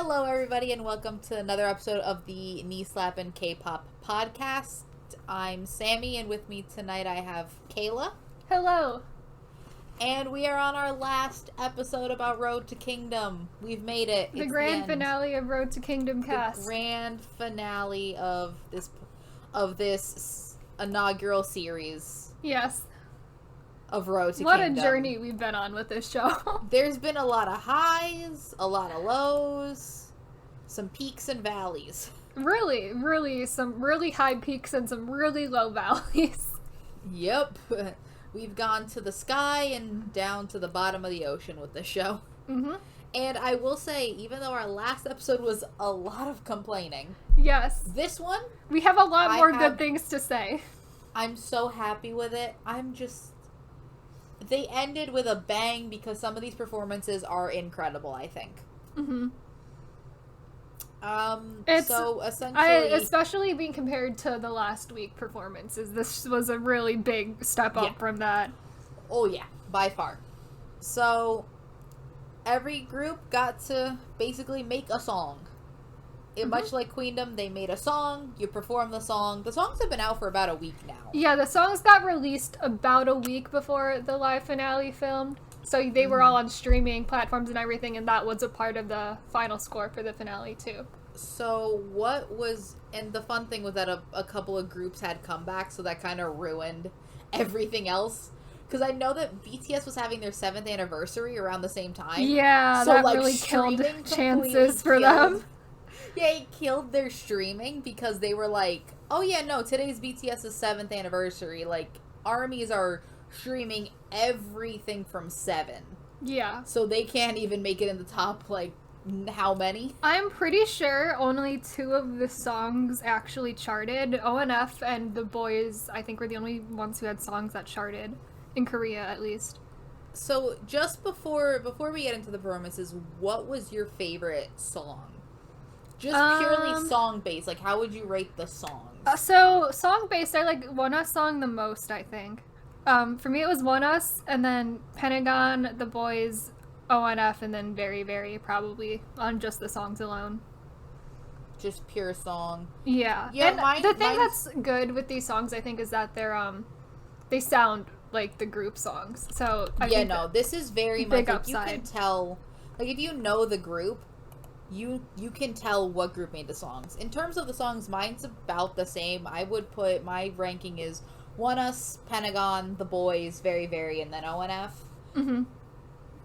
Hello, everybody, and welcome to another episode of the Slappin Kpop podcast. I'm Sammy, and with me tonight I have Kayla. Hello. And we are on our last episode about Road to Kingdom. We've made it. The grand finale of Road to Kingdom cast. The grand finale of this inaugural series. Yes. Of Road to What Kingdom. What a journey we've been on with this show. There's been a lot of highs, a lot of lows, some peaks and valleys. Really, some really high peaks and some really low valleys. Yep. We've gone to the sky and down to the bottom of the ocean with this show. Mm-hmm. And I will say, even though our last episode was a lot of complaining, yes, this one, we have a lot more good things to say. I'm so happy with it. They ended with a bang because some of these performances are incredible, I think. Mm-hmm. So essentially, especially being compared to the last week performances, this was a really big step up from that. Oh yeah, by far. So every group got to basically make a song. Much like Queendom, they made a song, you perform the song. The songs have been out for about a week now. Yeah, the songs got released about a week before the live finale filmed. So they were all on streaming platforms and everything, and that was a part of the final score for the finale, too. So and the fun thing was that a couple of groups had comebacks, so that kind of ruined everything else. Because I know that BTS was having their 7th anniversary around the same time. Yeah, so, that really killed chances for them. Yeah, it killed their streaming because they were like, oh yeah, no, today's BTS's 7th anniversary. Like, armies are streaming everything from 7. Yeah. So they can't even make it in the top, like, how many? I'm pretty sure only 2 of the songs actually charted. ONF and The Boys, I think, were the only ones who had songs that charted. In Korea, at least. So, just before we get into the performances, what was your favorite song? Just purely song-based. Like, how would you rate the songs? So, song-based, I like One Us song the most, I think. For me, it was One Us, and then Pentagon, The Boys, ONF, and then Very Very, probably, on just the songs alone. Just pure song. Yeah. And the thing that's good with these songs, I think, is that they sound like the group songs. So, I think this is very big much, upside. You can tell, like, if you know the group, you can tell what group made the songs. In terms of the songs, mine's about the same. I would put, my ranking is One Us, Pentagon, The Boys, Very Very, and then ONF. Mm-hmm.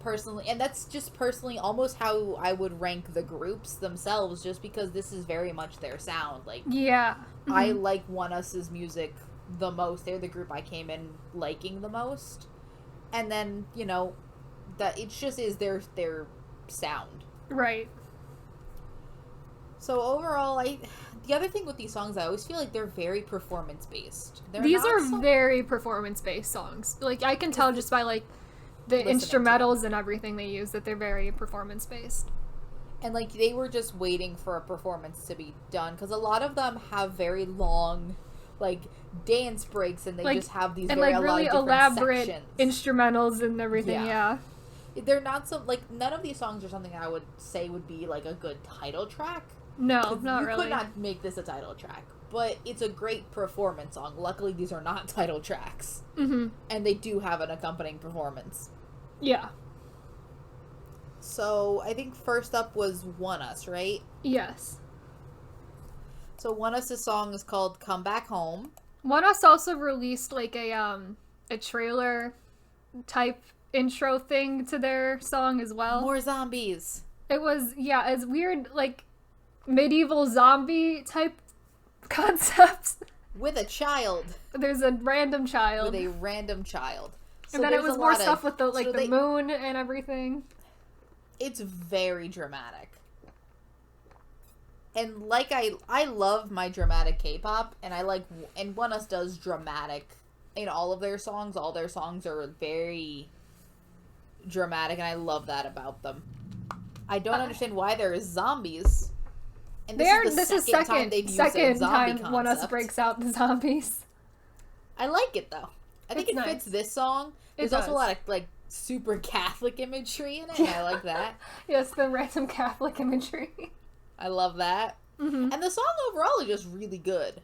Personally, and that's just personally almost how I would rank the groups themselves, just because this is very much their sound. Like, yeah. Mm-hmm. I like One Us's music the most. They're the group I came in liking the most. And then, that it just is their sound. Right. So overall, the other thing with these songs, I always feel like they're very performance-based. These are very performance-based songs. Like, I can tell just by, like, the instrumentals and everything they use that they're very performance-based. And, like, they were just waiting for a performance to be done, because a lot of them have very long, like, dance breaks, and they just have these really elaborate sections. Instrumentals and everything, yeah. They're not so, like, none of these songs are something I would say would be, like, a good title track. No, not really. You could not make this a title track, but it's a great performance song. Luckily, these are not title tracks. Mm-hmm. And they do have an accompanying performance. Yeah. So, I think first up was One Us, right? Yes. So, One Us's song is called Come Back Home. One Us also released, like, a trailer type intro thing to their song as well. More zombies. It was, it's weird, like, medieval zombie type concepts. With a child. There's a random child. With a random child. So and then it was more stuff with the, like, the moon and everything. It's very dramatic. And, like, I love my dramatic K-pop, and One Us does dramatic in all of their songs. All their songs are very dramatic, and I love that about them. I don't understand why there is zombies. And this is the second time One Us breaks out the zombies. I like it, though. I think it fits this song. There's also a lot of, like, super Catholic imagery in it, and I like that. Yes, the random Catholic imagery. I love that. Mm-hmm. And the song overall is just really good.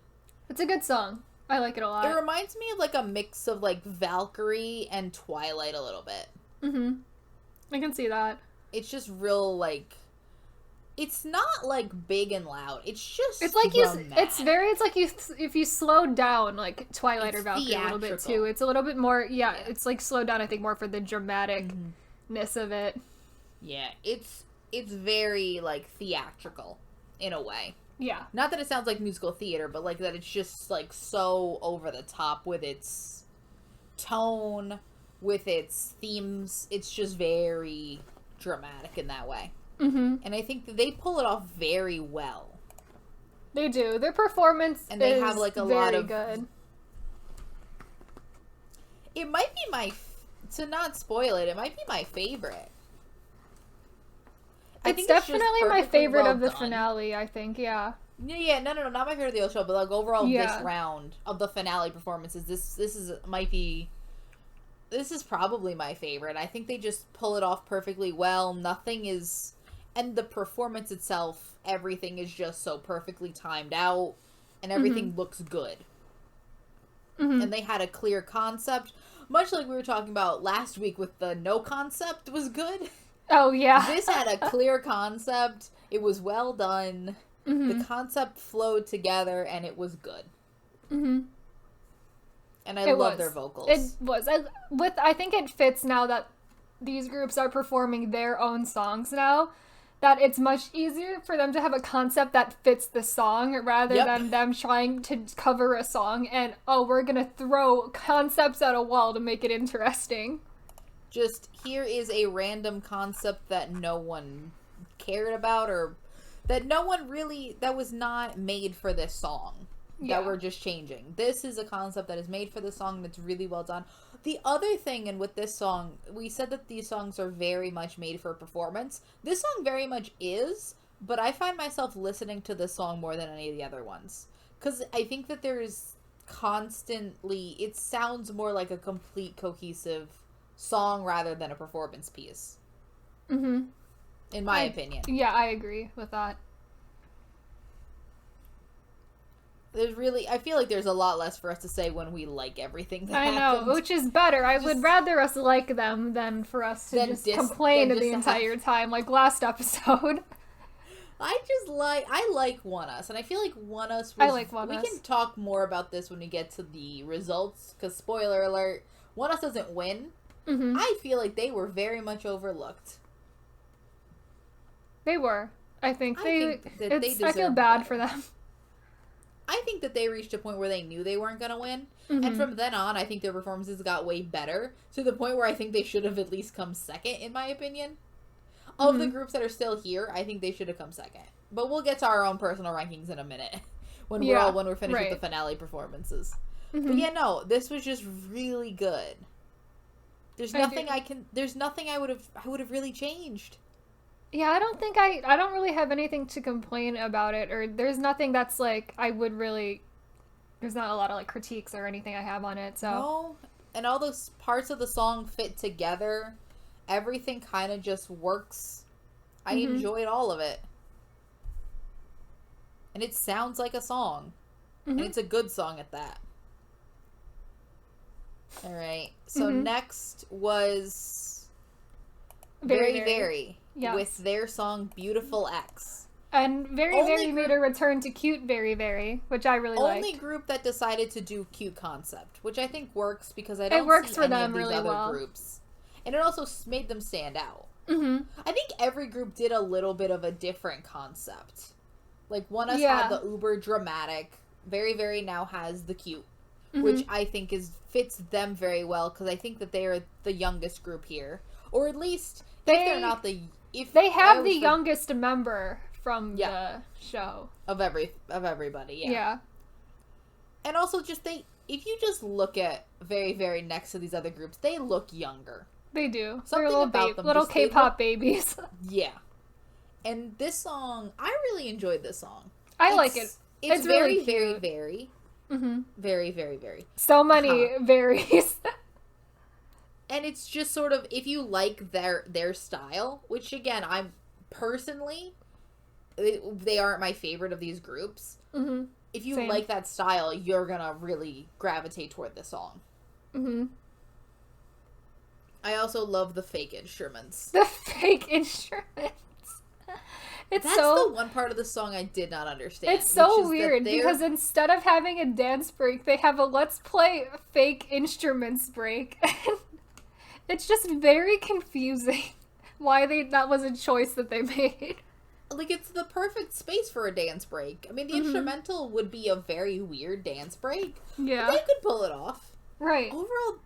It's a good song. I like it a lot. It reminds me of, like, a mix of, like, Valkyrie and Twilight a little bit. Mm-hmm. I can see that. It's just real, like... It's not, like, big and loud. It's just It's like dramatic. it's like if you slowed down, like, Twilight It's or Valkyrie a little bit, theatrical. too. It's a little bit more, it's, like, slowed down, I think, more for the dramaticness of it. Yeah, it's very, like, theatrical, in a way. Yeah. Not that it sounds like musical theater, but, like, that it's just, like, so over the top with its tone, with its themes. It's just very dramatic in that way. Mm-hmm. And I think that they pull it off very well. They do. Their performance And they is have, like, a very lot of... good. It might be my... To not spoil it, it might be my favorite. It's just definitely my perfectly favorite well of the done. finale, I think, yeah. Yeah, no, not my favorite of the whole show, but, like, overall, Yeah. this round of the finale performances, this is probably my favorite. I think they just pull it off perfectly well. Nothing is... And the performance itself, everything is just so perfectly timed out, and everything looks good. Mm-hmm. And they had a clear concept, much like we were talking about last week with the no concept was good. Oh, yeah. This had a clear concept. It was well done. Mm-hmm. The concept flowed together, and it was good. Mm-hmm. And I love their vocals. It was. I think it fits now that these groups are performing their own songs now, that it's much easier for them to have a concept that fits the song rather than them trying to cover a song and, we're gonna throw concepts at a wall to make it interesting. Just, here is a random concept that no one cared about, or that no one really, that was not made for this song. Yeah. That we're just changing. This is a concept that is made for the song that's really well done. The other thing, and with this song, we said that these songs are very much made for performance. This song very much is, but I find myself listening to this song more than any of the other ones. Because I think that there's constantly, it sounds more like a complete, cohesive song rather than a performance piece. Mm-hmm. In my opinion. Yeah, I agree with that. I feel like there's a lot less for us to say when we like everything that I happens. know, which is better. I would rather us like them than for us to just complain the entire time, like last episode. I like One Us, and I feel like One Us I like One we Us. can talk more about this when we get to the results, because spoiler alert, One Us doesn't win. Mm-hmm. I feel like they were very much overlooked. They were. I think I they think that they I feel deserve bad better. for them. I think that they reached a point where they knew they weren't going to win. Mm-hmm. And from then on, I think their performances got way better, to the point where I think they should have at least come second, in my opinion. Of the groups that are still here, I think they should have come second. But we'll get to our own personal rankings in a minute, when we're finished with the finale performances. Mm-hmm. But yeah, no, this was just really good. There's nothing I would have really changed. Yeah, I don't really have anything to complain about it, or there's nothing that's like there's not a lot of like critiques or anything I have on it, so. No, and all those parts of the song fit together. Everything kind of just works. I enjoyed all of it. And it sounds like a song. And it's a good song at that. Alright, so next was Very Very. Yes. With their song Beautiful X. And Very made a return to Cute Very, which I really liked. Only group that decided to do cute concept, which I think works because I don't works see for any them of these really other well. groups. And it also made them stand out. Mm-hmm. I think every group did a little bit of a different concept. Like, One Us had the uber dramatic. Very now has the cute, which I think fits them very well, because I think that they are the youngest group here, or at least if they're not the they have the youngest member from the show of everybody. Yeah. And also, just if you just look at Very next to these other groups, they look younger. They do. Something They're about them, little just they K-pop look- babies. Yeah. And this song, I really enjoyed this song. I like it. It's really very, cute. very. Mm-hmm. Very. So many varies. And it's just sort of, if you like their style, which again, I'm personally, they aren't my favorite of these groups. Mm-hmm. If you Same. like that style, you're gonna really gravitate toward this song. Mm-hmm. I also love the fake instruments. The fake instruments. That's the one part of the song I did not understand. It's so weird because instead of having a dance break, they have a let's play fake instruments break. It's just very confusing why that was a choice that they made. Like, it's the perfect space for a dance break. I mean, the instrumental would be a very weird dance break. Yeah. But they could pull it off. Right. Overall,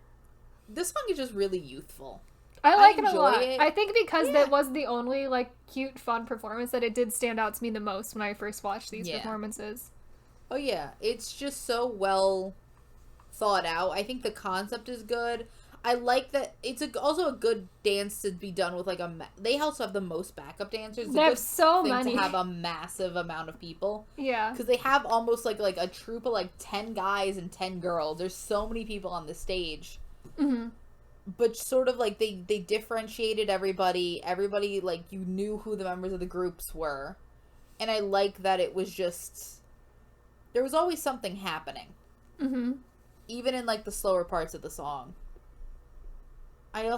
this song is just really youthful. I like it a lot. It. I think because that was the only, like, cute, fun performance that it did stand out to me the most when I first watched these performances. Oh, yeah. It's just so well thought out. I think the concept is good. I like that it's also a good dance to be done with, like, they also have the most backup dancers. They have so many. To have a massive amount of people. Yeah. Because they have almost, like a troupe of, like, 10 guys and 10 girls. There's so many people on the stage. Mm-hmm. But sort of, like, they differentiated everybody. Everybody, like, you knew who the members of the groups were. And I like that it was just... There was always something happening. Mm-hmm. Even in, like, the slower parts of the song. They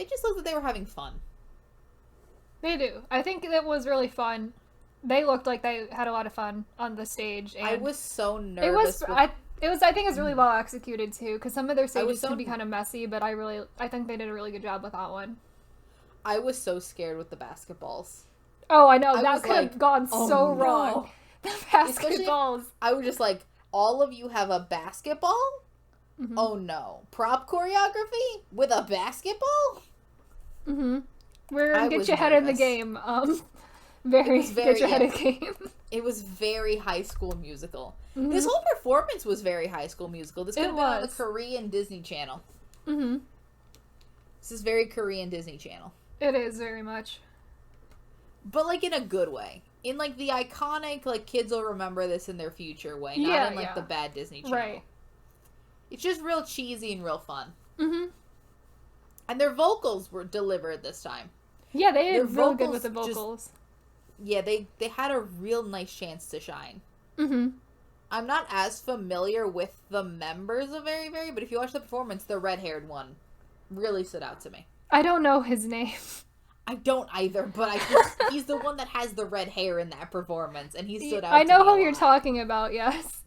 just looked like they were having fun. They do. I think it was really fun. They looked like they had a lot of fun on the stage. And I was so nervous. I think it's really well executed too, because some of their stages can be kind of messy, but I think they did a really good job with that one. I was so scared with the basketballs. Oh, I know. That could have gone so wrong. The basketballs. Especially, I was just like, all of you have a basketball? Mm-hmm. Oh no. Prop choreography? With a basketball? Mm-hmm. We're gonna get you ahead of the game. Very get your head of the game. It was very High School Musical. Mm-hmm. This whole performance was very High School Musical. This could have been on the Korean Disney Channel. Mm-hmm. This is very Korean Disney Channel. It is, very much. But, like, in a good way. In, like, the iconic, like, kids will remember this in their future way. Not in, like, the bad Disney Channel. Right. It's just real cheesy and real fun. Mm-hmm. And their vocals were delivered this time. Yeah, they did real good with the vocals. They had a real nice chance to shine. Mm-hmm. I'm not as familiar with the members of Very Very, but if you watch the performance, the red-haired one really stood out to me. I don't know his name. I don't either, but he's the one that has the red hair in that performance, and he stood out. I know who you're talking about, yes.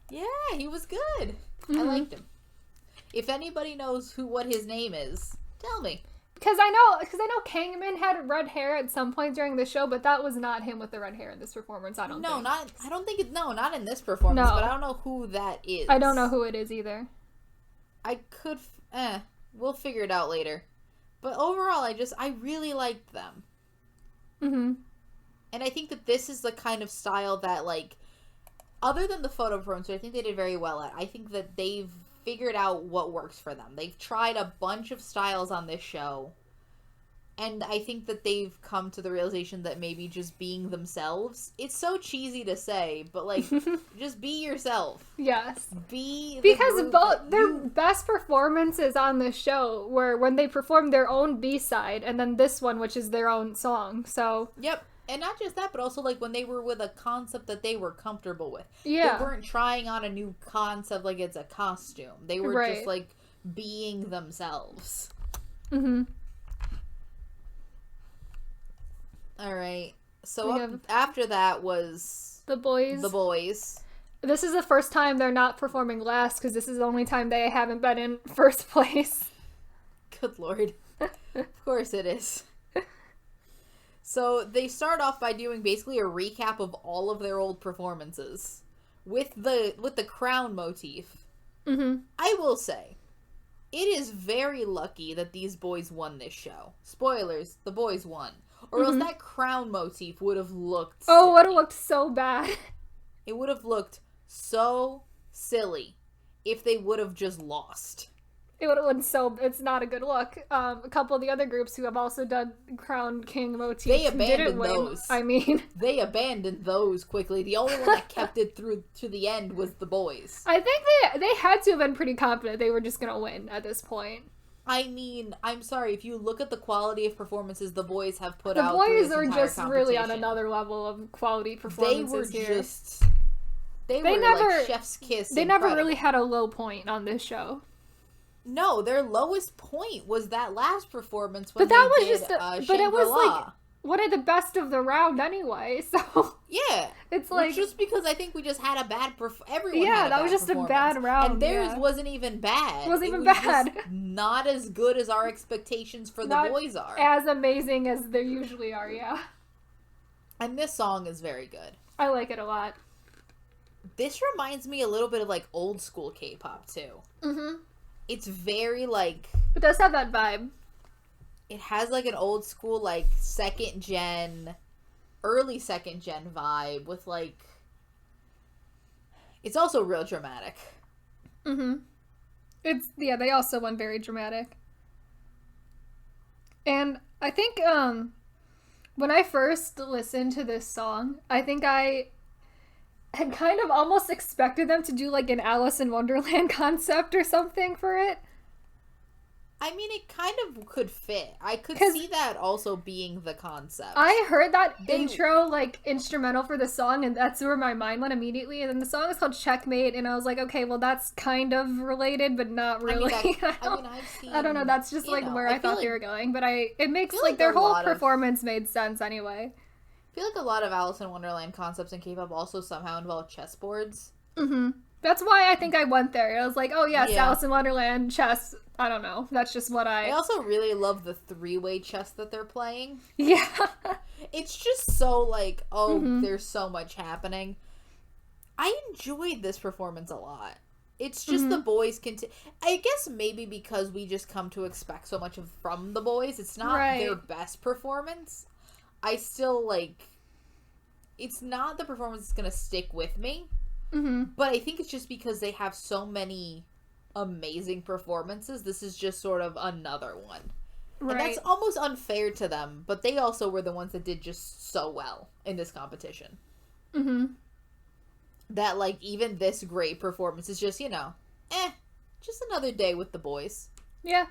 Yeah, he was good. Mm-hmm. I liked him. If anybody knows what his name is, tell me. Because I know Kangmin had red hair at some point during the show, but that was not him with the red hair in this performance. I don't think. Not in this performance. No. But I don't know who that is. I don't know who it is either. We'll figure it out later. But overall, I really liked them. Mm-hmm. And I think that this is the kind of style that, like, other than the photo performance, which I think they did very well at, I think that they've figured out what works for them. They've tried a bunch of styles on this show, and I think that they've come to the realization that maybe just being themselves, it's so cheesy to say, but, like, just be yourself. Yes. Because their best performances on the show were when they performed their own B-side, and then this one, which is their own song, so... Yep. And not just that, but also, like, when they were with a concept that they were comfortable with. Yeah. They weren't trying on a new concept like it's a costume. They were just, like, being themselves. Mm-hmm. Alright. So after that was... The boys. This is the first time they're not performing last, because this is the only time they haven't been in first place. Good lord. Of course it is. So they start off by doing basically a recap of all of their old performances with the crown motif. Mm-hmm. I will say, it is very lucky that these boys won this show. Spoilers, the boys won. Or else that crown motif would have looked silly. Oh, it would have looked so bad. It would have looked so silly if they would have just lost. It would have been so. It's not a good look. A couple of the other groups who have also done Crown King motifs They didn't abandoned win. those. I mean, They abandoned those quickly. The only one that kept it through to the end was the boys. I think they had to have been pretty confident they were just gonna win at this point. I mean, I'm sorry, if you look at the quality of performances the boys have put The out, boys through are this entire just really on competition, another level of quality they performances were here. just they were never like chef's kiss. They incredible. never really had a low point on this show. No, their lowest point was that last performance But when that they was did, just but it was Shangri-La. like one of the best of the round anyway, so Yeah, it's like just because I think we just had a bad everyone. yeah, had a that bad was just a performance. bad round, and theirs yeah. wasn't even bad. It wasn't even was bad. just not as good as our expectations for Not the boys are. as amazing as they usually are. Yeah, And this song is very good. I like it a lot. This reminds me a little bit of like old school K-pop too. Mm-hmm. It's very like It does have that vibe. it has like an old school like early second gen vibe with like it's also real dramatic. Mm-hmm. They also went very dramatic. And I think when I first listened to this song, I think I had kind of almost expected them to do like an Alice in Wonderland concept or something for it. I mean, it kind of could fit. I could 'Cause see that also being the concept. I heard that They- intro, like, instrumental for the song, and that's where my mind went immediately. And then the song is called Checkmate, and I was like, okay, well, that's kind of related, but not really. I've seen. I don't know, that's just, like, where I thought they were going. But it makes, like, their whole performance made sense anyway. I feel like a lot of Alice in Wonderland concepts in K-pop also somehow involve chessboards. Mm-hmm. That's why I think I went there. I was like, oh, yes, Yeah. Alice in Wonderland, chess. I don't know. That's just what I also really love the three-way chess that they're playing. Yeah. It's just so, like, Mm-hmm. there's so much happening. I enjoyed this performance a lot. It's just the boys I guess maybe because we just come to expect so much from the boys. It's not their best performance. I still, like... It's not the performance that's gonna stick with me. Mm-hmm. But I think it's just because they have so many amazing performances. This is just sort of another one. Right. And that's almost unfair to them, but they also were the ones that did just so well in this competition. Mm-hmm. That, like, even this great performance is just, just another day with the boys. Yeah.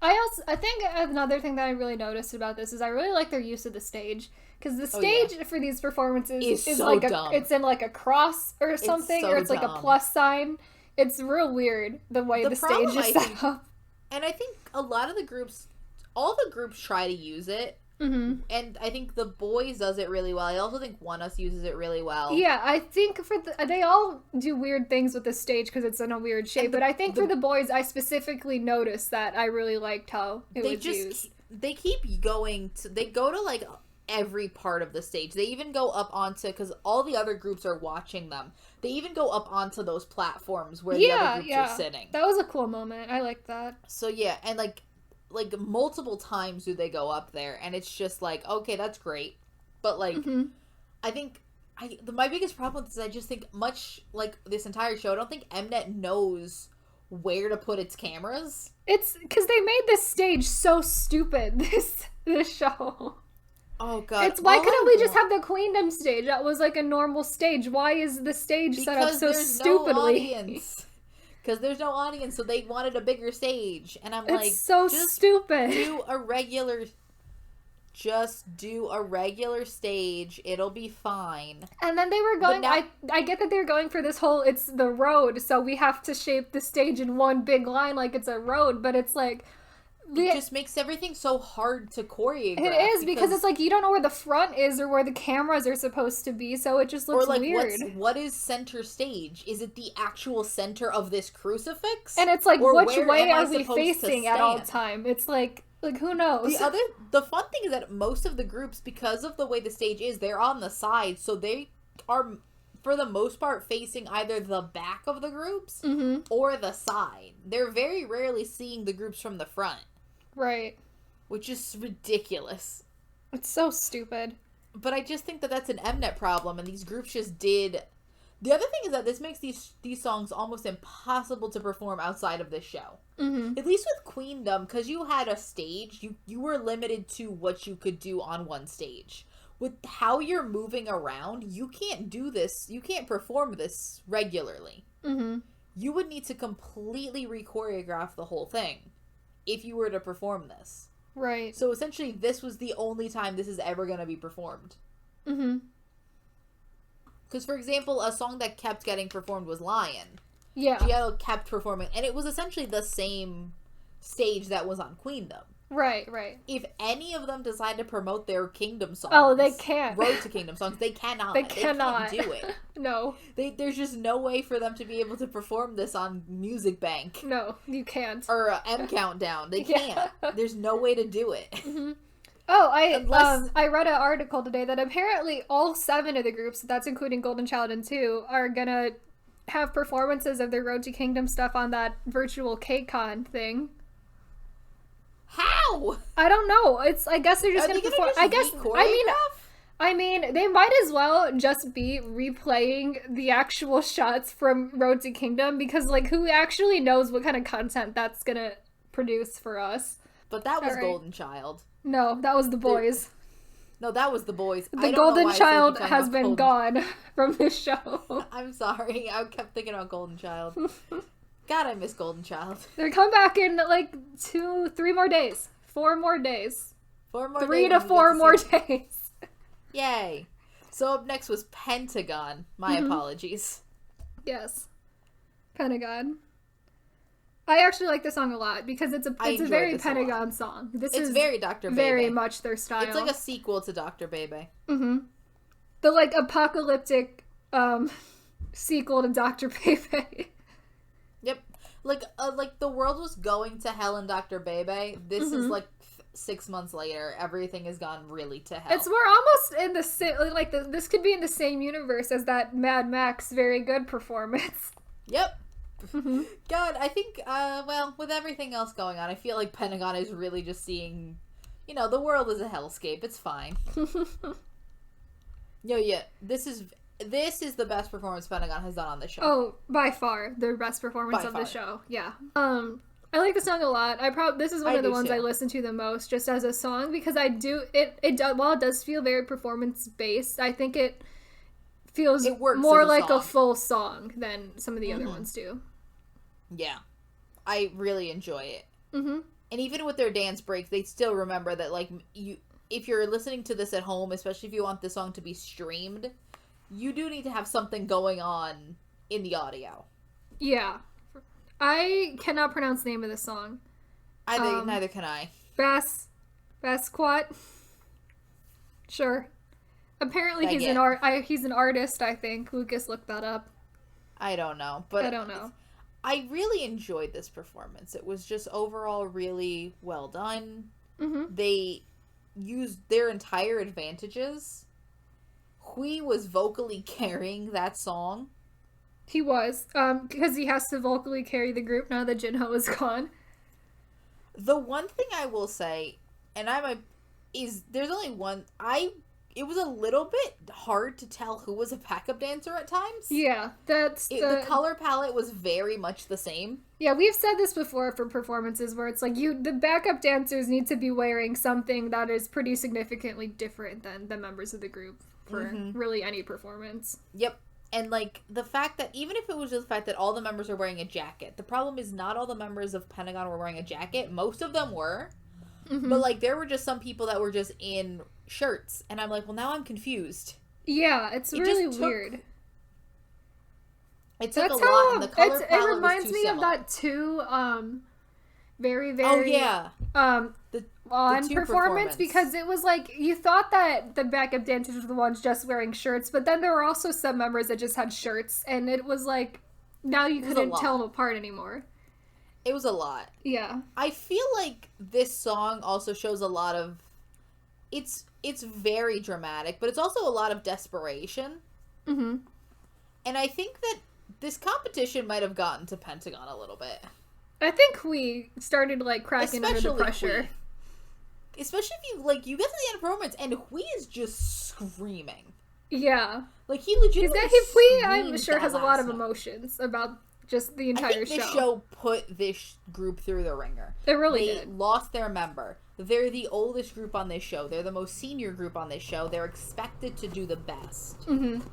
I think another thing that I really noticed about this is I really like their use of the stage. Because the stage for these performances is so like dumb. It's in like a cross or something, so or it's like a dumb. plus sign. It's real weird the way the stage is set up. And I think a lot of the groups, all the groups try to use it. Mm-hmm. And I think the boys does it really well. I also think One Us uses it really well. Yeah, I think they all do weird things with the stage because it's in a weird shape. But I think for the boys, I specifically noticed that I really liked how it was used. They keep going they go to like every part of the stage. They even go up onto, because all the other groups are watching them. They even go up onto those platforms where the other groups are sitting. That was a cool moment. I liked that. So yeah, and like multiple times do they go up there, and it's just like, okay, that's great, but like, I think my biggest problem with this is I just think, much like this entire show, I don't think Mnet knows where to put its cameras. It's because they made this stage so stupid. This show. Oh god! It's why couldn't we just have the Queendom stage? That was like a normal stage. Why is the stage set up so stupidly? Because there's no audience, so they wanted a bigger stage, and I'm it's like, so stupid. Just do a regular stage. It'll be fine. And then they were going. I get that they're going for this whole. It's the road, so we have to shape the stage in one big line like it's a road. But it's like. It just makes everything so hard to choreograph. It is, because it's like you don't know where the front is or where the cameras are supposed to be, so it just looks weird. What is center stage? Is it the actual center of this crucifix? And it's like, which way are we facing at all time? It's like who knows? The fun thing is that most of the groups, because of the way the stage is, they're on the side, so they are, for the most part, facing either the back of the groups or the side. They're very rarely seeing the groups from the front. Right. Which is ridiculous. It's so stupid. But I just think that that's an Mnet problem, and these groups just did... The other thing is that this makes these songs almost impossible to perform outside of this show. Mm-hmm. At least with Queendom, because you had a stage, you were limited to what you could do on one stage. With how you're moving around, you can't do this. You can't perform this regularly. Mm-hmm. You would need to completely re-choreograph the whole thing if you were to perform this. Right. So essentially, this was the only time this is ever going to be performed. Mm-hmm. Because, for example, a song that kept getting performed was Lion. Yeah. Giotto kept performing, and it was essentially the same stage that was on Queendom. Right, right. If any of them decide to promote their Kingdom songs... Oh, they can't. Road to Kingdom songs, they cannot. They cannot. They can't do it. No. There's just no way for them to be able to perform this on Music Bank. No, you can't. Or M Countdown. They can't. There's no way to do it. Mm-hmm. Oh, Unless... I read an article today that apparently all 7 of the groups, that's including Golden Child and 2, are gonna have performances of their Road to Kingdom stuff on that virtual KCON thing. How? I don't know. I guess they're just gonna perform. I mean, they might as well just be replaying the actual shots from Road to Kingdom, because like, who actually knows what kind of content that's gonna produce for us? But that was Golden Child. No, that was the boys. No, that was the boys. The Golden Child has been gone from this show. I'm sorry. I kept thinking about Golden Child. God, I miss Golden Child. They're coming back in like 3 more days. 4 more days. 4 more 3 days to 4 more days. Yay. So up next was Pentagon. My apologies. Yes. Pentagon. I actually like this song a lot because it's a very Pentagon song. It's very Dr. Bebe. Very much their style. It's like a sequel to Dr. Bebe. Mm-hmm. The like apocalyptic sequel to Dr. Bebe. Yep. Like the world was going to hell in Dr. Bebe. This is like 6 months later. Everything has gone really to hell. We're almost in the same, like this could be in the same universe as that Mad Max very good performance. Yep. God, I think, well, with everything else going on, I feel like Pentagon is really just seeing, the world is a hellscape. It's fine. Yeah, this is the best performance Pentagon has done on the show. Oh, by far, their best performance of the show. Yeah. I like the song a lot. This is one of the ones I listen to the most, just as a song, because while it does feel very performance based, I think it feels more like a full song than some of the other ones do. Yeah. I really enjoy it. Mm-hmm. And even with their dance breaks, they still remember that, like, if you're listening to this at home, especially if you want the song to be streamed, you do need to have something going on in the audio. Yeah. I cannot pronounce the name of the song. Neither can I. Basquiat? Sure. Apparently he's an artist, I think. Lucas looked that up. I don't know. But I don't know. I really enjoyed this performance. It was just overall really well done. Mm-hmm. They used their entire advantages. Hui was vocally carrying that song. He was. Because he has to vocally carry the group now that Jinho is gone. The one thing I will say, and there's only one, it was a little bit hard to tell who was a backup dancer at times. Yeah, the color palette was very much the same. Yeah, we've said this before for performances where it's like the backup dancers need to be wearing something that is pretty significantly different than the members of the group for really any performance. Yep. And like the fact that even if it was just the fact that all the members are wearing a jacket, the problem is not all the members of Pentagon were wearing a jacket. Most of them were. Mm-hmm. But like there were just some people that were just in shirts, and I'm like, well, now I'm confused. Yeah, it's really weird. It took a lot, and the color palette it reminds me of that too, very, very on performance, because it was like you thought that the backup dancers were the ones just wearing shirts, but then there were also some members that just had shirts, and it was like now you couldn't tell them apart anymore. It was a lot. Yeah. I feel like this song also shows a lot of it's very dramatic, but it's also a lot of desperation. Mm-hmm. And I think that this competition might have gotten to Pentagon a little bit. I think we started like cracking under the pressure. Especially if you get to the end of performance and Hui is just screaming. Yeah. Like, he legitimately Hui, I'm screamed sure, that has a lot of last note. emotions about just the I entire think this show put this group through the ringer. It really They did. lost their member. They're the oldest group on this show. They're the most senior group on this show. They're expected to do the best. Mm-hmm.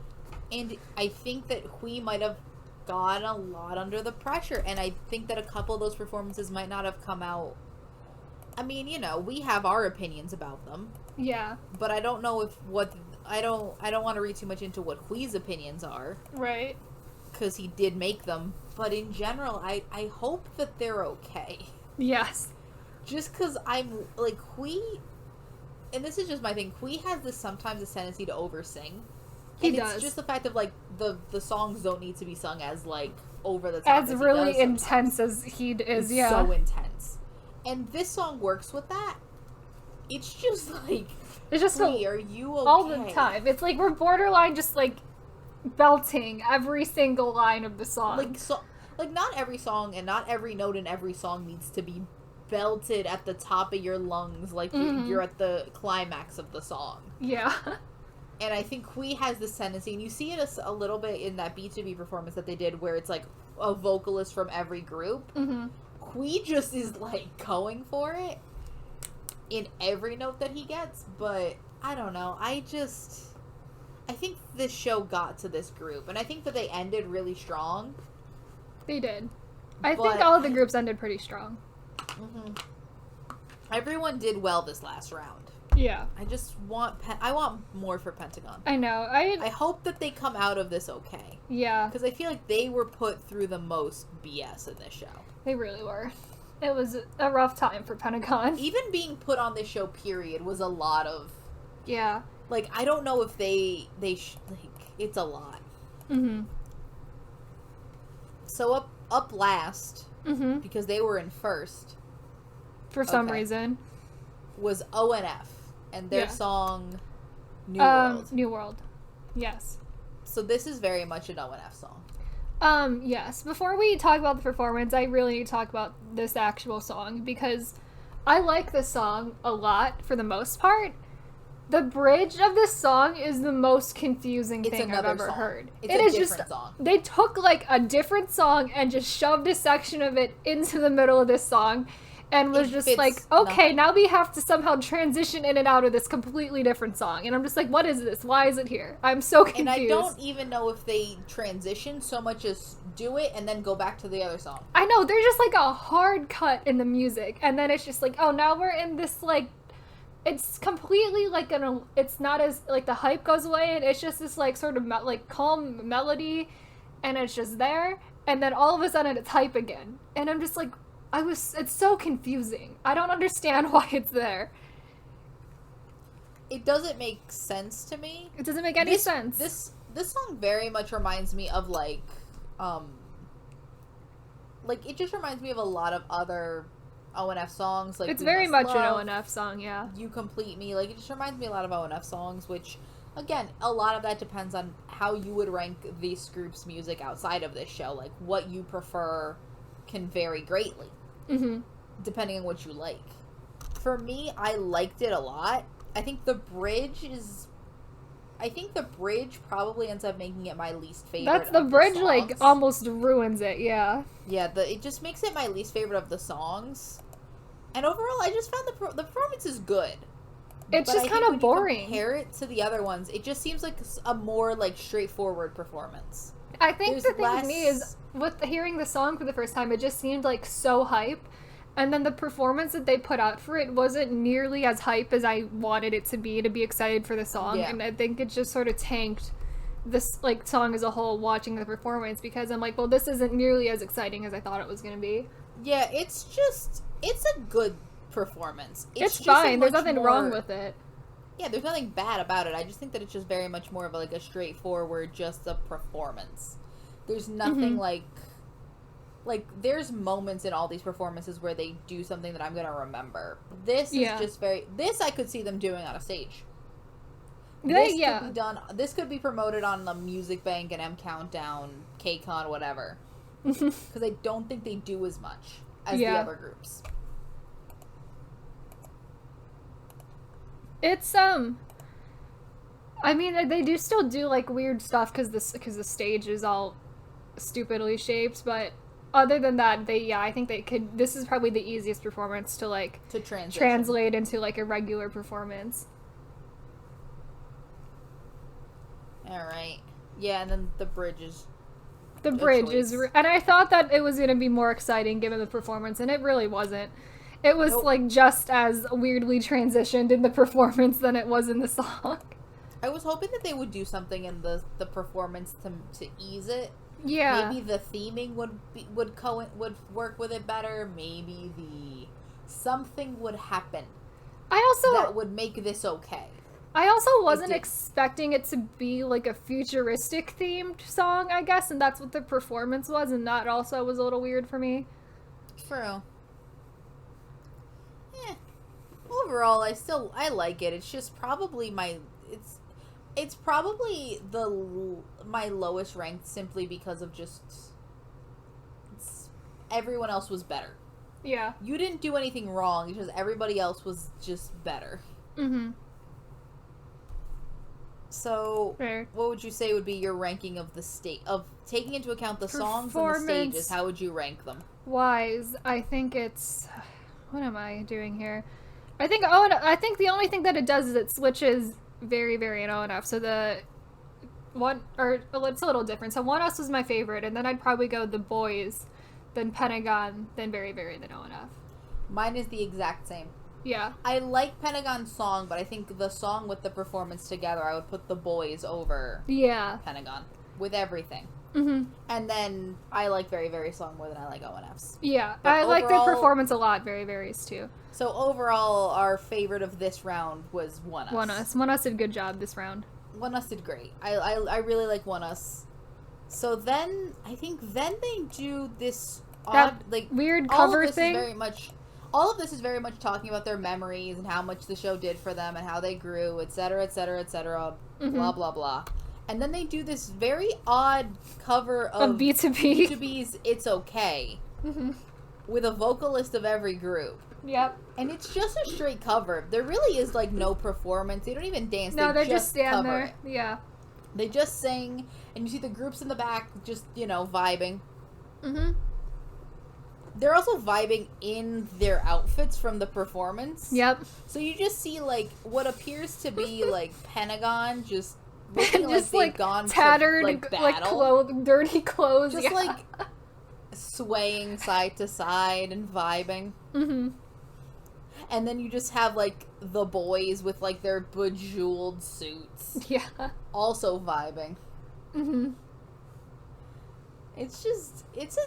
And I think that Hui might have gotten a lot under the pressure. And I think that a couple of those performances might not have come out. I mean, you know, we have our opinions about them. Yeah. But I don't know if what... I don't want to read too much into what Hui's opinions are. Right. Because he did make them. But in general, I hope that they're okay. Yes. Just because I'm, like, Hui... And this is just my thing. Hui has this sometimes a tendency to oversing. He and does. It's just the fact of, like, the songs don't need to be sung as, like, over the top As really intense as he is, it's yeah. so intense. And this song works with that. It's just, like... It's just Hui, are you okay? all the time. It's like we're borderline just, like, belting every single line of the song. Like, not every song and not every note in every song needs to be belted at the top of your lungs like you're at the climax of the song. Yeah. And I think Hui has this tendency, and you see it a little bit in that B2B performance that they did where it's like a vocalist from every group. Mm-hmm. Hui just is, like, going for it in every note that he gets, but I don't know. I think this show got to this group, and I think that they ended really strong. They did. I think all of the groups ended pretty strong. Mm-hmm. Everyone did well this last round. Yeah. I just want I want more for Pentagon. I know. I hope that they come out of this okay. Yeah. Because I feel like they were put through the most BS in this show. They really were. It was a rough time for Pentagon. Even being put on this show, period, was a lot of... Yeah. Like, I don't know if like, it's a lot. Mm-hmm. So up last, Mm-hmm. because they were in first... For some reason. Was ONF. And their song, New World. New World. Yes. So this is very much an ONF song. Yes. Before we talk about the performance, I really need to talk about this actual song, because I like this song a lot for the most part. The bridge of this song is the most confusing thing I've ever heard. It is just song. They took, like, a different song and just shoved a section of it into the middle of this song and was just like, okay, now we have to somehow transition in and out of this completely different song. And I'm just like, what is this? Why is it here? I'm so confused. And I don't even know if they transition so much as do it and then go back to the other song. I know, there's just like a hard cut in the music. And then it's just like, oh, now we're in this, like, it's completely like it's not as, like, the hype goes away and it's just this, like, sort of like calm melody and it's just there. And then all of a sudden it's hype again. And I'm just like, it's so confusing. I don't understand why it's there. It doesn't make sense to me. It doesn't make any sense. This song very much reminds me of, like, it just reminds me of a lot of other ONF songs. Like, it's very much an ONF song, yeah. You Complete Me. Like, it just reminds me a lot of ONF songs, which, again, a lot of that depends on how you would rank this group's music outside of this show. Like, what you prefer can vary greatly. Mm-hmm. Depending on what you like. For me, I liked it a lot. I think the bridge probably ends up making it my least favorite. That's the bridge, like, almost ruins it, yeah. Yeah, it just makes it my least favorite of the songs. And overall, I just found the performance is good. It's just kind of boring. When you compare it to the other ones, it just seems like a more, like, straightforward performance. I think the thing with me is, with hearing the song for the first time, it just seemed, like, so hype. And then the performance that they put out for it wasn't nearly as hype as I wanted it to be excited for the song. Yeah. And I think it just sort of tanked this, like, song as a whole watching the performance, because I'm like, well, this isn't nearly as exciting as I thought it was going to be. Yeah, it's a good performance. It's fine. There's nothing wrong with it. Yeah, there's nothing bad about it. I just think that it's just very much more of, like, a straightforward, just a performance. There's nothing, like, there's moments in all these performances where they do something that I'm gonna remember. This is just this I could see them doing on a stage. This could be done. This could be promoted on the Music Bank and M Countdown, KCON, whatever. Because I don't think they do as much as the other groups. It's I mean, they do still do like weird stuff because the stage is all stupidly shaped, but other than that, I think they could. This is probably the easiest performance to like To transition. translate into like a regular performance. All right. Yeah, and then the bridge is. The bridge is, and I thought that it was gonna be more exciting given the performance, and it really wasn't. It was like just as weirdly transitioned in the performance than it was in the song. I was hoping that they would do something in the performance to ease it. Yeah. Maybe the theming would work with it better. Maybe something would happen. That would make this okay. I also wasn't expecting it to be like a futuristic themed song, I guess, and that's what the performance was, and that also was a little weird for me. True. Overall, I like it. It's just probably it's probably my lowest ranked simply because of just everyone else was better. Yeah. You didn't do anything wrong. It's just everybody else was just better. Mm-hmm. So, Fair. What would you say would be your ranking of the of taking into account the songs and the stages? How would you rank them? Wise, I think it's. What am I doing here? I think the only thing that it does is it switches very, very low enough. So it's a little different. So One Us was my favorite, and then I'd probably go The Boys, then Pentagon, then Very, Very, then O enough. Mine is the exact same. Yeah. I like Pentagon's song, but I think the song with the performance together, I would put The Boys over Pentagon with everything. Mm-hmm. And then I like Very, Very song more than I like ONF's. Yeah. But I like their performance a lot, Very, Very's too. So overall, our favorite of this round was One Us. One Us. One Us did a good job this round. One Us did great. I really like One Us. So then, I think then they do this odd, like weird cover thing. All of this is very much talking about their memories and how much the show did for them and how they grew, etc., etc., etc., blah, blah, blah. And then they do this very odd cover of B2B. B2B's It's Okay with a vocalist of every group. Yep. And it's just a straight cover. There really is, like, no performance. They don't even dance. No, they just stand cover there. it. Yeah. They just sing, and you see the groups in the back just, vibing. Mm-hmm. They're also vibing in their outfits from the performance. Yep. So you just see, like, what appears to be, like, Pentagon just looking just, like they've gone tattered, to, like, battle. Dirty clothes. Just, like, swaying side to side and vibing. Mm-hmm. And then you just have, like, the boys with, like, their bejeweled suits. Yeah. Also vibing. Mm-hmm. It's just, it's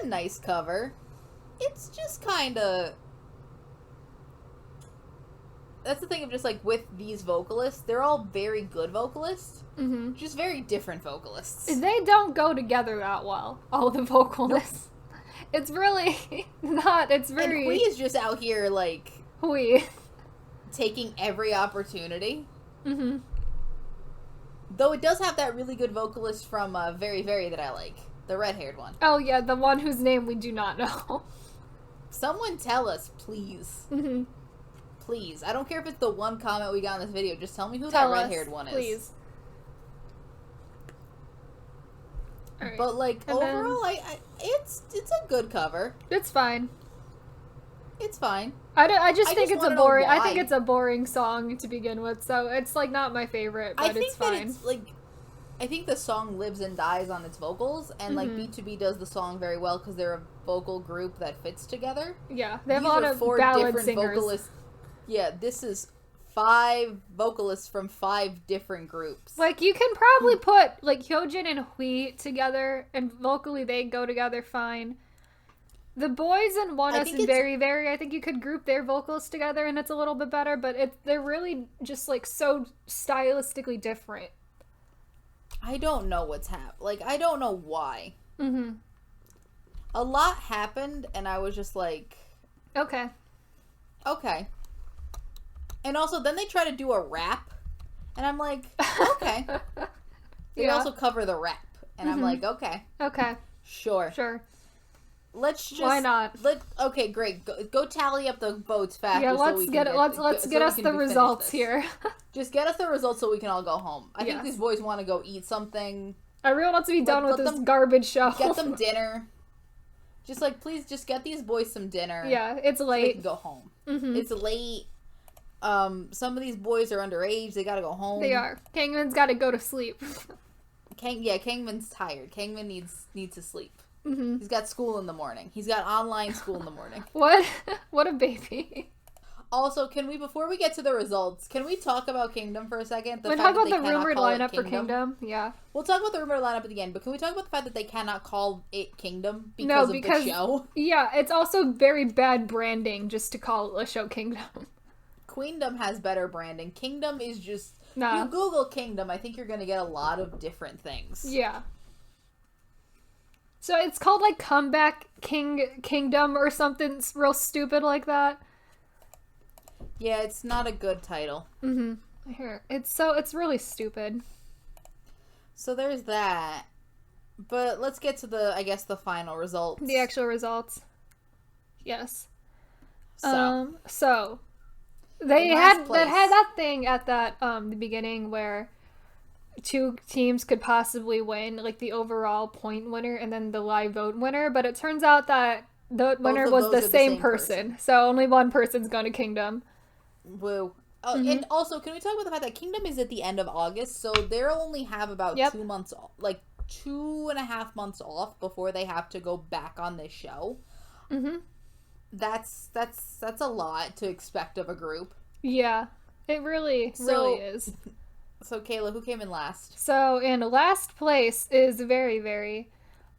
a nice cover. It's just kind of... That's the thing of just, like, with these vocalists, they're all very good vocalists. Mm-hmm. Just very different vocalists. They don't go together that well, all the vocalists. Nope. It's really not, it's very... And Hui is just out here, like... Hui. Taking every opportunity. Mm-hmm. Though it does have that really good vocalist from Very Very that I like. The red-haired one. Oh, yeah, the one whose name we do not know. Someone tell us, please. Mm-hmm. Please. I don't care if it's the one comment we got in this video. Just tell me who that red-haired one is. Please. Right. But, like, and overall, it's a good cover. It's fine. It's fine. I just think it's a boring... I think it's a boring song to begin with, so it's, like, not my favorite, but it's fine. That it's, like... I think the song lives and dies on its vocals, and, like, B2B does the song very well because they're a vocal group that fits together. Yeah, they have a lot of ballad singers. Vocalists. Yeah, this is 5 vocalists from 5 different groups. Like, you can probably put, like, Hyojin and Hui together, and vocally they go together fine. The boys and One Us and Very Very, I think you could group their vocals together and it's a little bit better, but they're really just, like, so stylistically different. I don't know what's happened. Like, I don't know why. Mm-hmm. A lot happened, and I was just like... Okay. And also, then they try to do a rap, and I'm like, okay. They also cover the rap, and I'm like, okay. Okay. Sure. let's just Why not? Okay, great. Go tally up the votes fast. Yeah, let's get us the results here. Just get us the results so we can all go home. I think Yes. these boys want to go eat something. Everyone wants to be done with this garbage show. Get them dinner. Just please, just get these boys some dinner. Yeah, it's late. So they can go home. Mm-hmm. It's late. Some of these boys are underage. They gotta go home. They are. Kangman's gotta go to sleep. Kangman's tired. Kangman needs to sleep. Mm-hmm. He's got school in the morning. He's got online school in the morning. What? What a baby. Also, before we get to the results, can we talk about Kingdom for a second? We'll talk about the rumored lineup for Kingdom. Yeah. We'll talk about the rumored lineup at the end, but can we talk about the fact that they cannot call it Kingdom because of the show? Yeah, it's also very bad branding just to call a show Kingdom. Queendom has better branding. Kingdom is just... Nah. You Google Kingdom, I think you're going to get a lot of different things. Yeah. So it's called Comeback Kingdom or something real stupid like that. Yeah, it's not a good title. Mm-hmm. Here. It's really stupid. So there's that. But let's get to the final results. The actual results. Yes. So they had that thing at the beginning where two teams could possibly win, the overall point winner and then the live vote winner, but it turns out that the winner was the same person. So only one person's going to Kingdom. Woo. Oh, and also, can we talk about the fact that Kingdom is at the end of August, so they'll only have about 2 months, 2.5 months off before they have to go back on this show. Mm-hmm. That's a lot to expect of a group. Yeah, it really is. So, Kayla, who came in last? So, in last place is Very Very.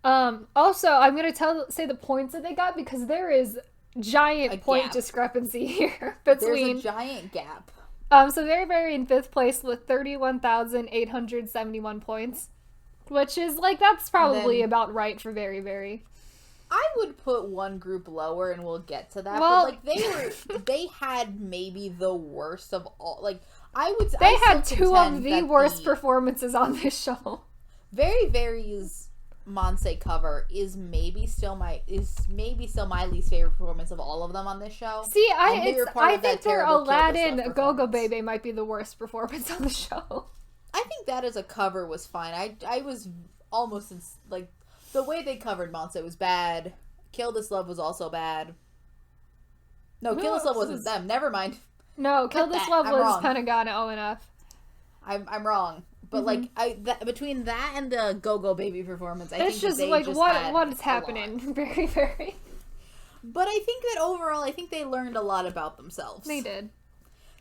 Also, I'm going to say the points that they got because there is giant point discrepancy here between... There's a giant gap. So Very Very in 5th place with 31,871 points, which is, that's probably about right for Very Very. I would put one group lower, and we'll get to that. Well, but, they had maybe the worst of all. They had two of the worst performances on this show. Very Very's Monse cover is maybe still my least favorite performance of all of them on this show. See, I think their Aladdin Go-Go Baby might be the worst performance on the show. I think that as a cover was fine. I was almost the way they covered Monse was bad. Kill This Love was also bad. No, Kill This Love wasn't them. Never mind. No, Kill This Love was Pentagon at ONF. I'm wrong. But between that and the Go-Go Baby performance, I think just they what is happening? Very Very. But I think that overall, I think they learned a lot about themselves. They did.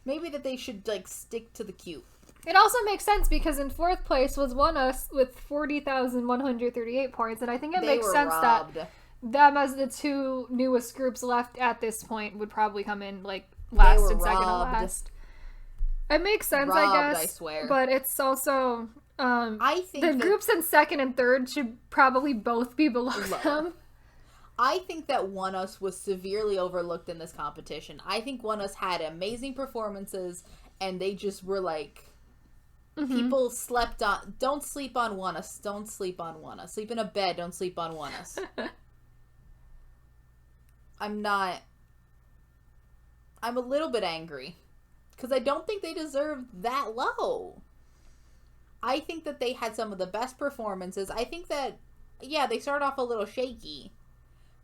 Maybe that they should stick to the cute. It also makes sense because in 4th place was ONEUS with 40,138 points, and I think it makes sense that them as the two newest groups left at this point would probably come in last and second to last. It makes sense, I guess. I swear. But it's also I think the groups in 2nd and 3rd should probably both be below them. I think that ONEUS was severely overlooked in this competition. I think ONEUS had amazing performances, and they just were people slept on. Don't sleep on ONEUS. Don't sleep on ONEUS. Sleep in a bed. Don't sleep on ONEUS. I'm a little bit angry because I don't think they deserved that low. I think that they had some of the best performances. I think that, they started off a little shaky,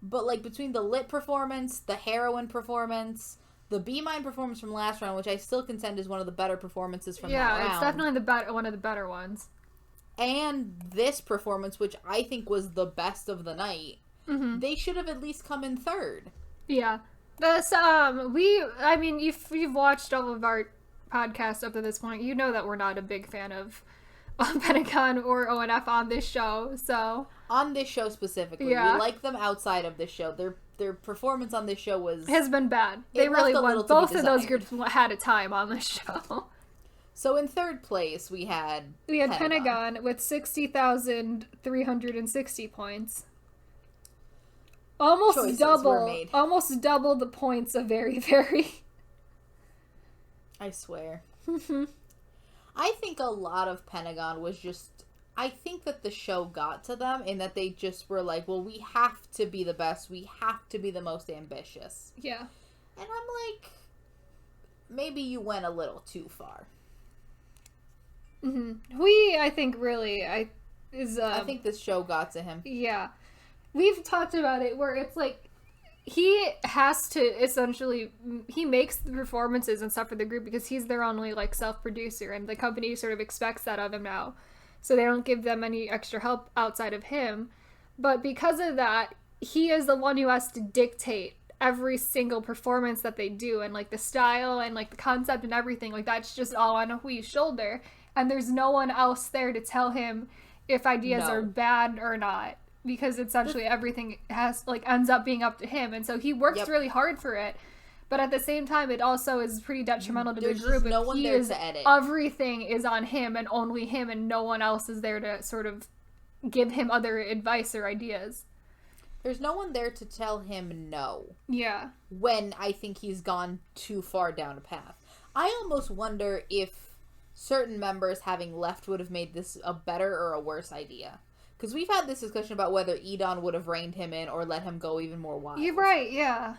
but between the Lit performance, the Heroine performance, the B Mine performance from last round, which I still contend is one of the better performances from that round. Yeah, it's definitely one of the better ones. And this performance, which I think was the best of the night, they should have at least come in 3rd. Yeah. If you've watched all of our podcasts up to this point, you know that we're not a big fan of Pentagon or ONF on this show, so... On this show specifically. We like them outside of this show. Their performance on this show has been bad. They really won. Both of those groups had a time on this show. So in 3rd place, we had Pentagon with 60,360 points. Almost double the points of Very Very. I swear. I think a lot of Pentagon was just I think that the show got to them in that they just were like, well, we have to be the best. We have to be the most ambitious. Yeah. And I'm like, maybe you went a little too far. Mm-hmm. I think, really, I think this show got to him. Yeah. We've talked about it where it's like, he has to essentially, he makes the performances and stuff for the group because he's their only, like, self-producer, and the company sort of expects that of him now. So they don't give them any extra help outside of him. But because of that, he is the one who has to dictate every single performance that they do, and, like, the style and, like, the concept and everything. Like, that's just all on Hui's shoulder. And there's no one else there to tell him if ideas are bad or not. Because essentially everything ends up being up to him. And so he works really hard for it. But at the same time, it also is pretty detrimental to the group. There's no one there to edit. Everything is on him and only him, and no one else is there to sort of give him other advice or ideas. There's no one there to tell him no. Yeah. When I think he's gone too far down a path. I almost wonder if certain members having left would have made this a better or a worse idea. Because we've had this discussion about whether Edon would have reined him in or let him go even more wild. You're right, yeah.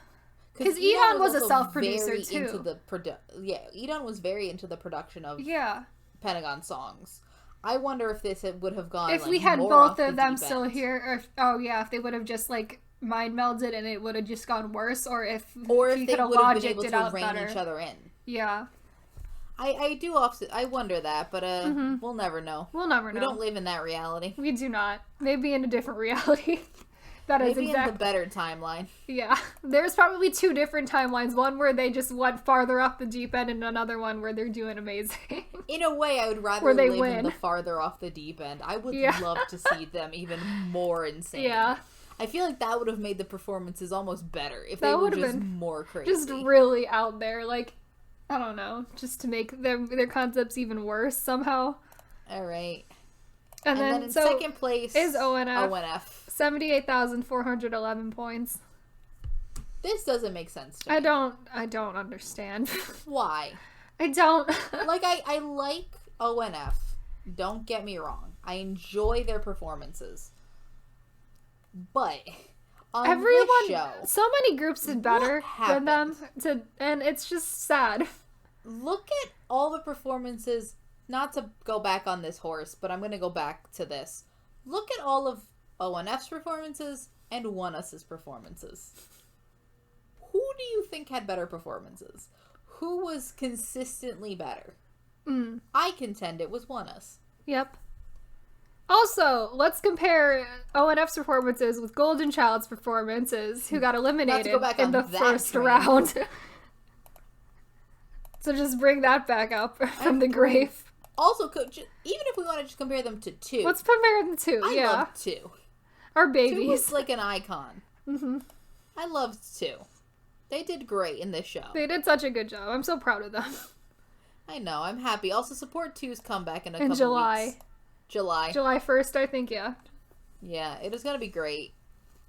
Because Edon was a self-producer, too. Edon was very into the production of Yeah. Pentagon songs. I wonder if this would have gone, if we had both of them still here, or if they would have just, like, mind melded and it would have just gone worse, or if they would have been able to rein each other in. Yeah. I wonder that, but we'll never know. We'll never know. We don't live in that reality. We do not. Maybe in a different reality. Maybe in the better timeline. Yeah. There's probably two different timelines. One where they just went farther off the deep end, and another one where they're doing amazing. In a way, I would rather live in the farther off the deep end. I would love to see them even more insane. Yeah. I feel like that would have made the performances almost better if they were just more crazy. Just really out there, like, I don't know, just to make their concepts even worse somehow. All right. And then in second place is ONF. ONF. 78,411 points. This doesn't make sense to me. I don't understand. Why? I don't. I like ONF. Don't get me wrong. I enjoy their performances. But on this show, so many groups did better than them, and it's just sad. Look at all the performances. Not to go back on this horse, but I'm going to go back to this. Look at all of ONF's performances and ONEUS's performances. Who do you think had better performances? Who was consistently better? I contend it was ONEUS. Yep. Also, let's compare ONF's performances with Golden Child's performances, who got eliminated in the first round. So just bring that back up from the grave. Also, even if we want to just compare them to 2. Let's compare them to 2, I love 2. Our babies. 2 was like an icon. Mm-hmm. I loved 2. They did great in this show. They did such a good job. I'm so proud of them. I know. I'm happy. Also, support 2's comeback in a couple weeks. July 1st, I think, yeah. Yeah, it is going to be great.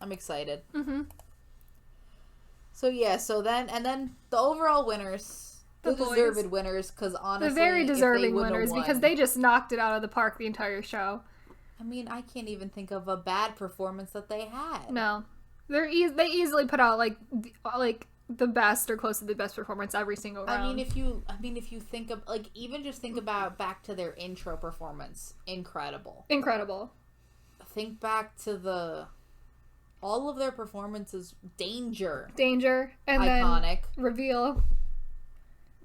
I'm excited. Mm-hmm. So then the overall winners... The deserved winners, because honestly, the very deserving winners, because they just knocked it out of the park the entire show. I mean, I can't even think of a bad performance that they had. No, they easily put out like the best or close to the best performance every single round. I mean, if you think of even just think about back to their intro performance, incredible. Think back to all of their performances, Danger, and iconic, then Reveal.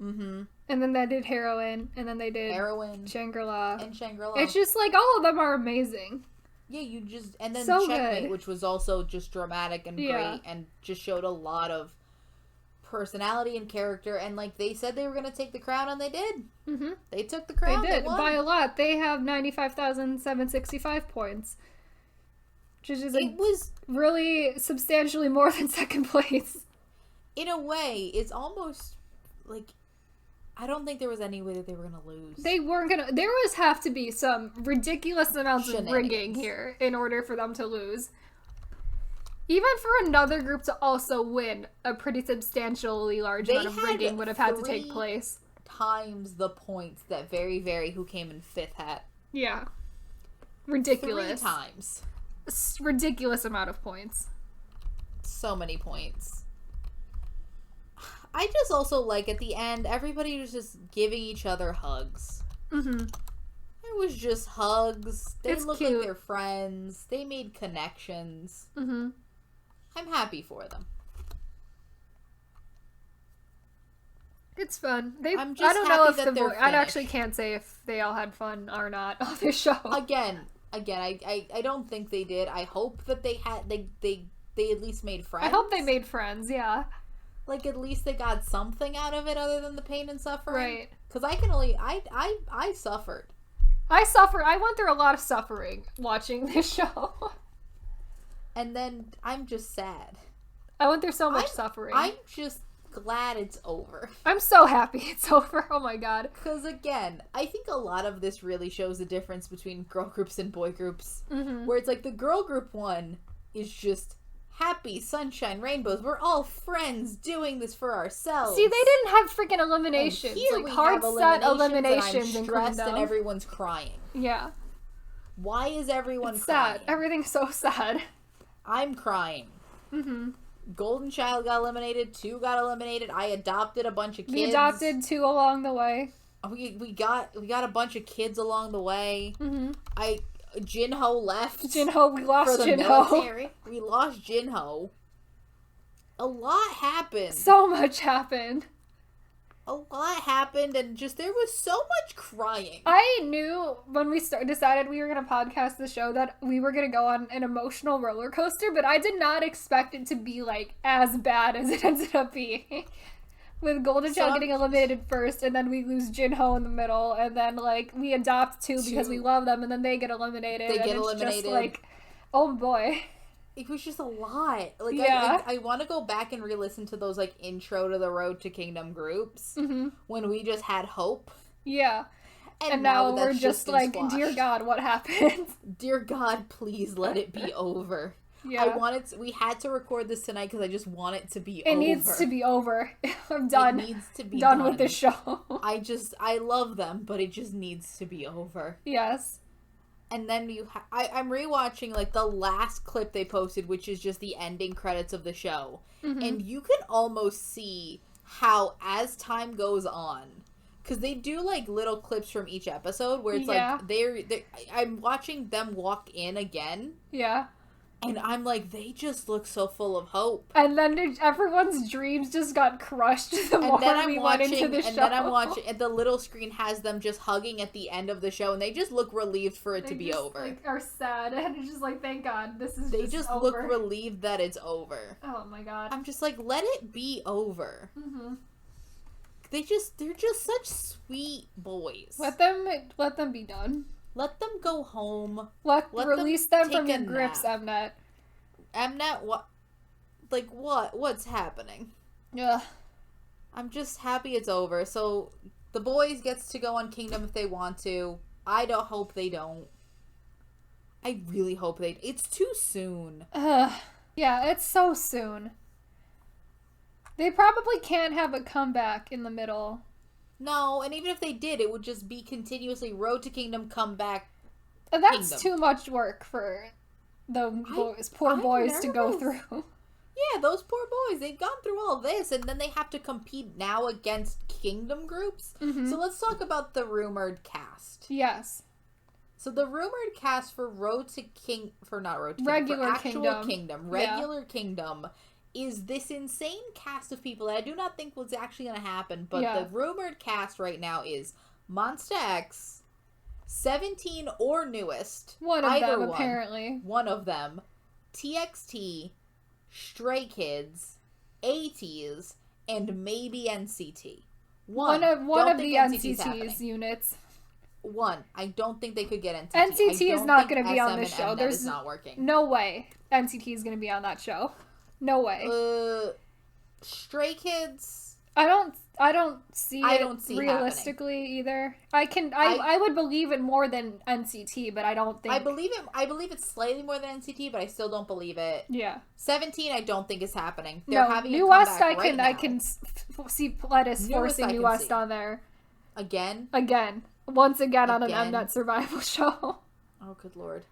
Mm-hmm. And then they did Heroine, and then they did Heroine, Shangri-La. Shangri-La. It's just like all of them are amazing. Yeah, and then so Checkmate, good. Which was also just dramatic and great, and just showed a lot of personality and character. And they said they were going to take the crown, and they did. Mm-hmm. They took the crown. They did by a lot. They have 95,765 points, which is it was really substantially more than second place. In a way, it's almost I don't think there was any way that they were going to lose. They weren't going to... There was have to be some ridiculous amounts of rigging here in order for them to lose. Even for another group to also win, a pretty substantially large amount of rigging would have had to take place. 3 times the points that Very Very, who came in 5th, had. Yeah. Ridiculous. 3 times. Ridiculous amount of points. So many points. I just also like at the end, everybody was just giving each other hugs. Mm-hmm. It was just hugs. They looked cute. like they're friends. They made connections. Mm-hmm. I'm happy for them. It's fun. I'm just I don't know happy if that the they're I actually finished. can't say if they all had fun or not on this show. Again, I don't think they did. I hope that they at least made friends. I hope they made friends, yeah. Like, at least they got something out of it other than the pain and suffering. Right. Because I can only... I suffered. I went through a lot of suffering watching this show. And then I'm just sad. I went through so much suffering. I'm just glad it's over. I'm so happy it's over. Oh my god. Because, again, I think a lot of this really shows the difference between girl groups and boy groups. Mm-hmm. Where it's like the girl group one is just happy, sunshine, rainbows. We're all friends doing this for ourselves. See, they didn't have freaking eliminations. Here Like, we hard have set eliminations, eliminations and I'm in stressed and Kingdom. everyone's crying. Yeah. Why is everyone It's crying? sad. Everything's so sad. I'm crying. Mm-hmm. Golden Child got eliminated. 2 got eliminated. I adopted a bunch of kids. We adopted 2 along the way. We got a bunch of kids along the way. Mm-hmm. Jinho left. Jinho, we lost for the Jinho. military. We lost Jinho. A lot happened. So much happened. A lot happened, and just there was so much crying. I knew when we decided we were going to podcast the show that we were going to go on an emotional roller coaster, but I did not expect it to be, like, as bad as it ended up being. With Golden Child getting eliminated first, and then we lose Jinho in the middle, and then, like, we adopt 2 because we love them, and then they get eliminated. Just like, oh boy. It was just a lot. Like, yeah. I want to go back and re-listen to those, like, intro to the Road to Kingdom groups when we just had hope. Yeah. And now we're just like, squashed. dear God, what happened? Dear God, please let it be over. Yeah. We had to record this tonight because I just want it to be over. It needs to be over. I'm done. It needs to be done with this show. I love them, but it just needs to be over. Yes. And then I'm rewatching, like, the last clip they posted, which is just the ending credits of the show. Mm-hmm. And you can almost see how, as time goes on, because they do, like, little clips from each episode where it's, like, I'm watching them walk in again. Yeah. And I'm like, they just look so full of hope. And then everyone's dreams just got crushed the more we went into the show. And then I'm watching, and the little screen has them just hugging at the end of the show, and they just look relieved for it to be over. They just, like, are sad, and it's just like, thank God, this is They just look over. relieved that it's over. Oh my God. I'm just like, let it be over. Mm-hmm. They're just such sweet boys. Let them be done. Let them go home. Release them from your take a grips, nap. Mnet. Mnet, what? Like, what? What's happening? Yeah. I'm just happy it's over. So, the boys gets to go on Kingdom if they want to. I don't hope they don't. I really hope they... It's too soon. Yeah, it's so soon. They probably can't have a comeback in the middle. No, and even if they did, it would just be continuously Road to Kingdom, come back. And that's Kingdom. too much work for the poor boys to go through. Yeah, those poor boys. They've gone through all this, and then they have to compete now against Kingdom groups. Mm-hmm. So let's talk about the rumored cast. Yes. So the rumored cast for Regular Kingdom is this insane cast of people that I do not think was actually going to happen, but the rumored cast right now is Monsta X, 17 or newest, one of them apparently, one of them, TXT, Stray Kids, ATEEZ, and maybe NCT. One of the NCT's units. I don't think they could get NCT. NCT is not going to be on this show. There's not working. No way NCT is going to be on that show. No way. Stray Kids. I don't see realistically happening. Either. I would believe it more than NCT, but I don't think I believe it slightly more than NCT, but I still don't believe it. Yeah. 17 I don't think is happening. They're having New West I can see Pledis forcing New West on there. Again. Once again on an Mnet survival show. Oh, good lord.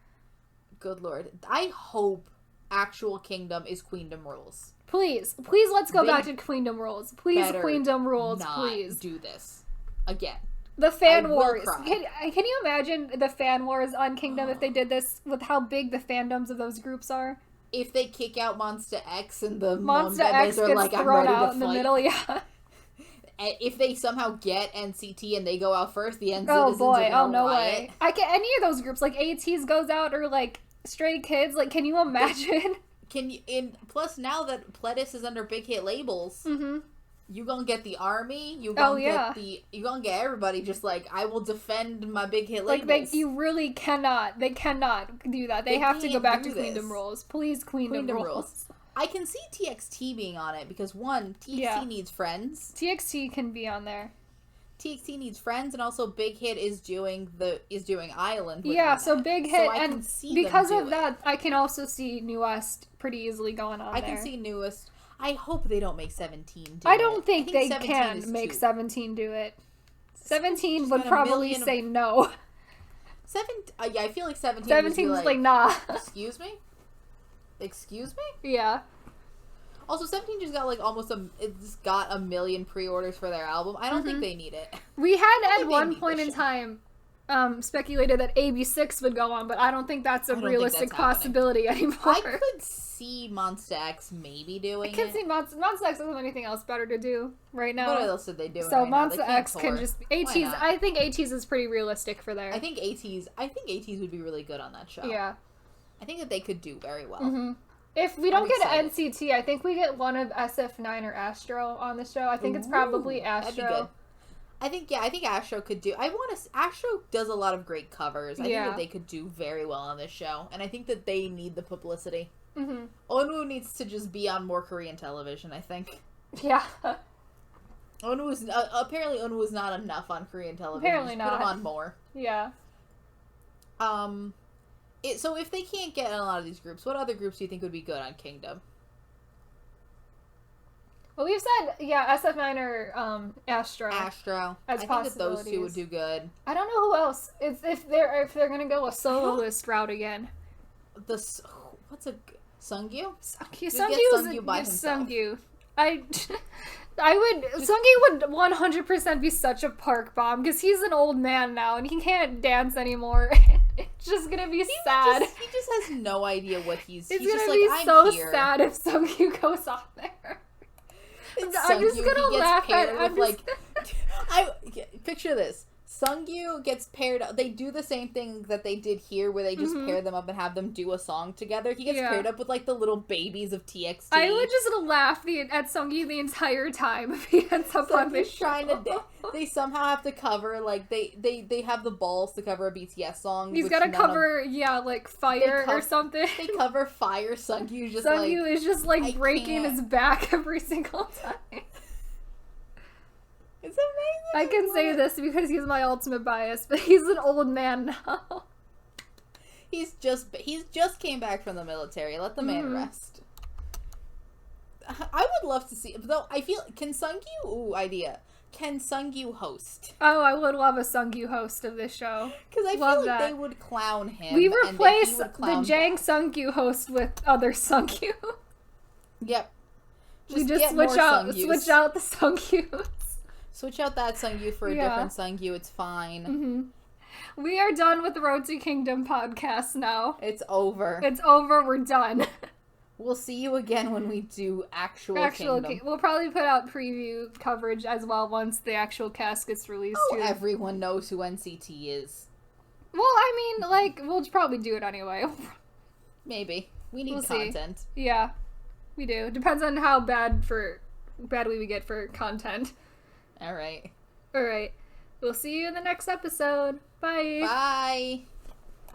Good lord. I hope actual Kingdom is Queendom rules. Please, let's go back to Queendom rules. Please, Queendom rules, please. Do this again. The fan wars. Can you imagine the fan wars on Kingdom if they did this with how big the fandoms of those groups are? If they kick out Monsta X and the Monsta X are gets like, I'm thrown ready out to in the fight. middle, yeah. If they somehow get NCT and they go out first, the NCTs oh boy, are oh no riot. way. I can any of those groups like ATEEZ goes out or like Stray Kids. Like, can you imagine? Plus now that Pledis is under Big Hit labels, you gonna get the army. You gonna get everybody. Just like, I will defend my Big Hit labels. Like you really cannot. They cannot do that. They have to go back to Queendom rules. Please, Queendom rules. I can see TXT being on it because one, TXT needs friends. TXT can be on there. TXT needs friends, and also Big Hit is doing Island. Yeah, so Big Hit, so and because of that, I can also see Newest pretty easily going on. I can see Newest. I hope they don't make 17. I don't think they can make 17 do it. 17 would probably say no. Yeah, I feel like 17. 17 was like, nah. Excuse me. Yeah. Also, 17 just got like it's got a million pre-orders for their album. I don't think they need it. We had at one point in time speculated that AB6 would go on, but I don't think that's a realistic possibility anymore. I could see Monsta X maybe doing it. I can see Monsta X doesn't have anything else better to do right now. What else are they doing? So right Monsta now? X can just ATEEZ. I think ATEEZ is pretty realistic for there. I think ATEEZ would be really good on that show. Yeah. I think that they could do very well. If we don't get NCT, I think we get one of SF9 or Astro on the show. I think it's probably Astro. That'd be good. I think Astro could do. Astro does a lot of great covers. I think that they could do very well on this show, and I think that they need the publicity. Onwoo needs to just be on more Korean television, I think. Yeah. Apparently Onwoo is not enough on Korean television. Apparently not. Put him on more. Yeah. So if they can't get in a lot of these groups, what other groups do you think would be good on Kingdom? Well, we've said, SF9 or Astro. Astro. I think that those two would do good. I don't know who else. If they're gonna go a soloist route again. Sungyu? Sungyu by himself. Sungyu. Sungyu would 100% be such a park bomb because he's an old man now and he can't dance anymore. It's just gonna be sad. He just has no idea what he's. It's he's gonna just be like, so here. sad if Sungyu goes on there. I'm just gonna laugh at. Picture this. Sungyu gets paired up. They do the same thing that they did here, where they just pair them up and have them do a song together. He gets paired up with, like, the little babies of TXT. I would just laugh at Sungyu the entire time if he ends up on this show. They somehow have to cover, like, they have the balls to cover a BTS song. He's got to cover, like, Fire or something. They cover Fire. Sungyu is just, like, breaking his back every single time. It's amazing. I can say this because he's my ultimate bias, but he's an old man now. He's just came back from the military. Let the man rest. I would love to see, though. I feel can Sungyu host? Oh, I would love a Sungyu host of this show. Because I feel like they would clown him. We replace the Jang Sungyu host with other Sungyu. Yep. We just switch out the Sungyus. Switch out that Sungyu for a different Sungyu. It's fine. We are done with the Road to Kingdom podcast now. It's over. We're done. We'll see you again when we do actual Kingdom. We'll probably put out preview coverage as well once the actual cast gets released. Oh, everyone knows who NCT is. Well, I mean, like, we'll probably do it anyway. Maybe. We need content. See. Yeah, we do. Depends on how bad we get for content. All right. We'll see you in the next episode. Bye. Bye.